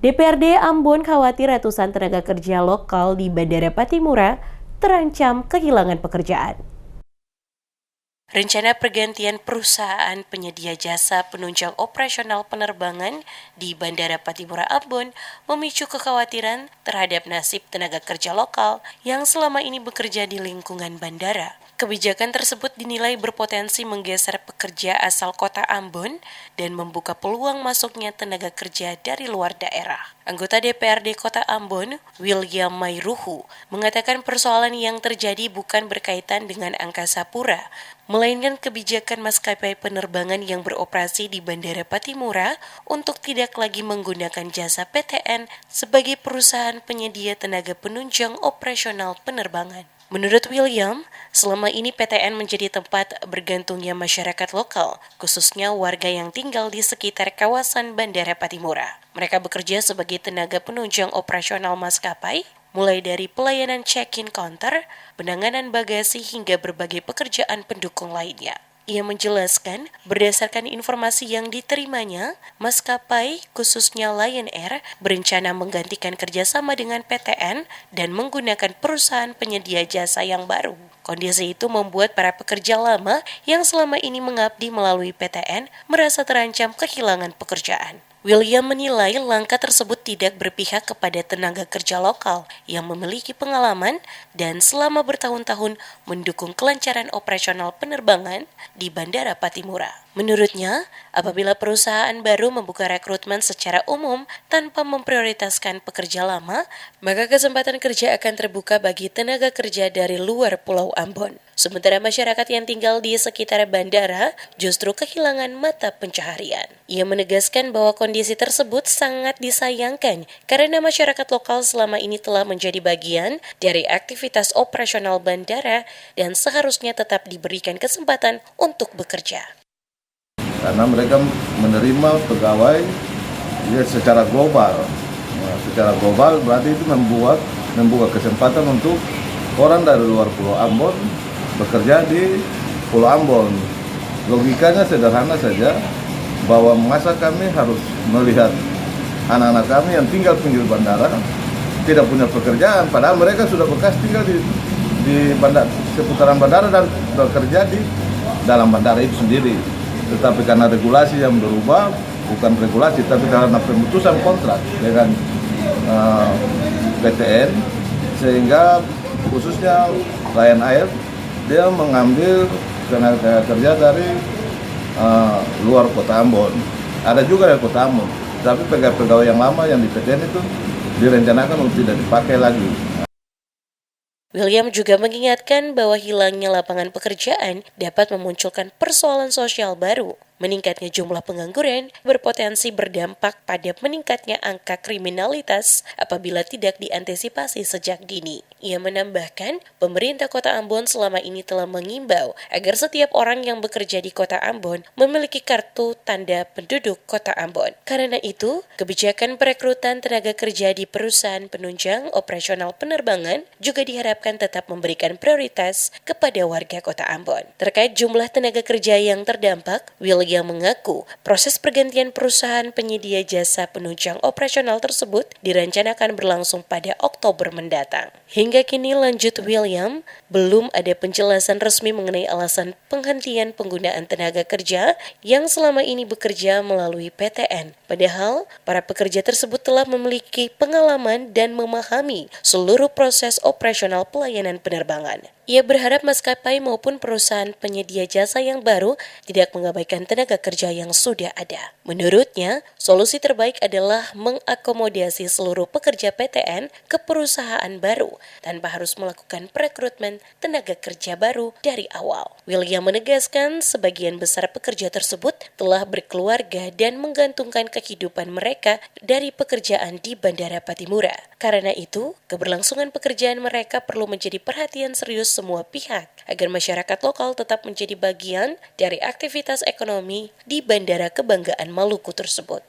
DPRD Ambon khawatir ratusan tenaga kerja lokal di Bandara Patimura terancam kehilangan pekerjaan. Rencana pergantian perusahaan penyedia jasa penunjang operasional penerbangan di Bandara Patimura Ambon memicu kekhawatiran terhadap nasib tenaga kerja lokal yang selama ini bekerja di lingkungan bandara. Kebijakan tersebut dinilai berpotensi menggeser pekerja asal kota Ambon dan membuka peluang masuknya tenaga kerja dari luar daerah. Anggota DPRD Kota Ambon, William Mayruhu, mengatakan persoalan yang terjadi bukan berkaitan dengan angkasa pura, melainkan kebijakan maskapai penerbangan yang beroperasi di Bandara Patimura untuk tidak lagi menggunakan jasa PTN sebagai perusahaan penyedia tenaga penunjang operasional penerbangan. Menurut William, selama ini PTN menjadi tempat bergantungnya masyarakat lokal, khususnya warga yang tinggal di sekitar kawasan Bandara Patimura. Mereka bekerja sebagai tenaga penunjang operasional maskapai, mulai dari pelayanan check-in counter, penanganan bagasi hingga berbagai pekerjaan pendukung lainnya. Ia menjelaskan, berdasarkan informasi yang diterimanya, maskapai khususnya Lion Air berencana menggantikan kerjasama dengan PTN dan menggunakan perusahaan penyedia jasa yang baru. Kondisi itu membuat para pekerja lama yang selama ini mengabdi melalui PTN merasa terancam kehilangan pekerjaan. William menilai langkah tersebut tidak berpihak kepada tenaga kerja lokal yang memiliki pengalaman dan selama bertahun-tahun mendukung kelancaran operasional penerbangan di Bandara Patimura. Menurutnya, apabila perusahaan baru membuka rekrutmen secara umum tanpa memprioritaskan pekerja lama, maka kesempatan kerja akan terbuka bagi tenaga kerja dari luar Pulau Ambon. Sementara masyarakat yang tinggal di sekitar bandara justru kehilangan mata pencaharian. Ia menegaskan bahwa kondisi tersebut sangat disayangkan karena masyarakat lokal selama ini telah menjadi bagian dari aktivitas operasional bandara dan seharusnya tetap diberikan kesempatan untuk bekerja. Karena mereka menerima pegawai secara global. Secara global berarti itu membuka kesempatan untuk orang dari luar Pulau Ambon bekerja di Pulau Ambon. Logikanya sederhana saja, bahwa masa kami harus melihat anak-anak kami yang tinggal pinggir bandara tidak punya pekerjaan, padahal mereka sudah bekas tinggal di bandara, seputaran bandara dan bekerja di dalam bandara itu sendiri. Tetapi karena regulasi yang berubah, bukan regulasi tapi karena pemutusan kontrak dengan PTN, sehingga khususnya Lion Air dia mengambil tenaga kerja dari luar kota Ambon. Ada juga dari kota Ambon, tapi pegawai yang lama yang di PTN itu direncanakan untuk tidak dipakai lagi. William juga mengingatkan bahwa hilangnya lapangan pekerjaan dapat memunculkan persoalan sosial baru. Meningkatnya jumlah pengangguran berpotensi berdampak pada meningkatnya angka kriminalitas apabila tidak diantisipasi sejak dini. Ia menambahkan, pemerintah Kota Ambon selama ini telah mengimbau agar setiap orang yang bekerja di Kota Ambon memiliki kartu tanda penduduk Kota Ambon. Karena itu, kebijakan perekrutan tenaga kerja di perusahaan penunjang operasional penerbangan juga diharapkan tetap memberikan prioritas kepada warga Kota Ambon. Terkait jumlah tenaga kerja yang terdampak, William mengaku proses pergantian perusahaan penyedia jasa penunjang operasional tersebut direncanakan berlangsung pada Oktober mendatang. Hingga kini, lanjut William, belum ada penjelasan resmi mengenai alasan penghentian penggunaan tenaga kerja yang selama ini bekerja melalui PTN. Padahal, para pekerja tersebut telah memiliki pengalaman dan memahami seluruh proses operasional pelayanan penerbangan. Ia berharap maskapai maupun perusahaan penyedia jasa yang baru tidak mengabaikan tenaga kerja yang sudah ada. Menurutnya, solusi terbaik adalah mengakomodasi seluruh pekerja PTN ke perusahaan baru tanpa harus melakukan perekrutmen tenaga kerja baru dari awal. William menegaskan sebagian besar pekerja tersebut telah berkeluarga dan menggantungkan kehidupan mereka dari pekerjaan di Bandara Patimura. Karena itu, keberlangsungan pekerjaan mereka perlu menjadi perhatian serius semua pihak agar masyarakat lokal tetap menjadi bagian dari aktivitas ekonomi di Bandara Kebanggaan Maluku tersebut.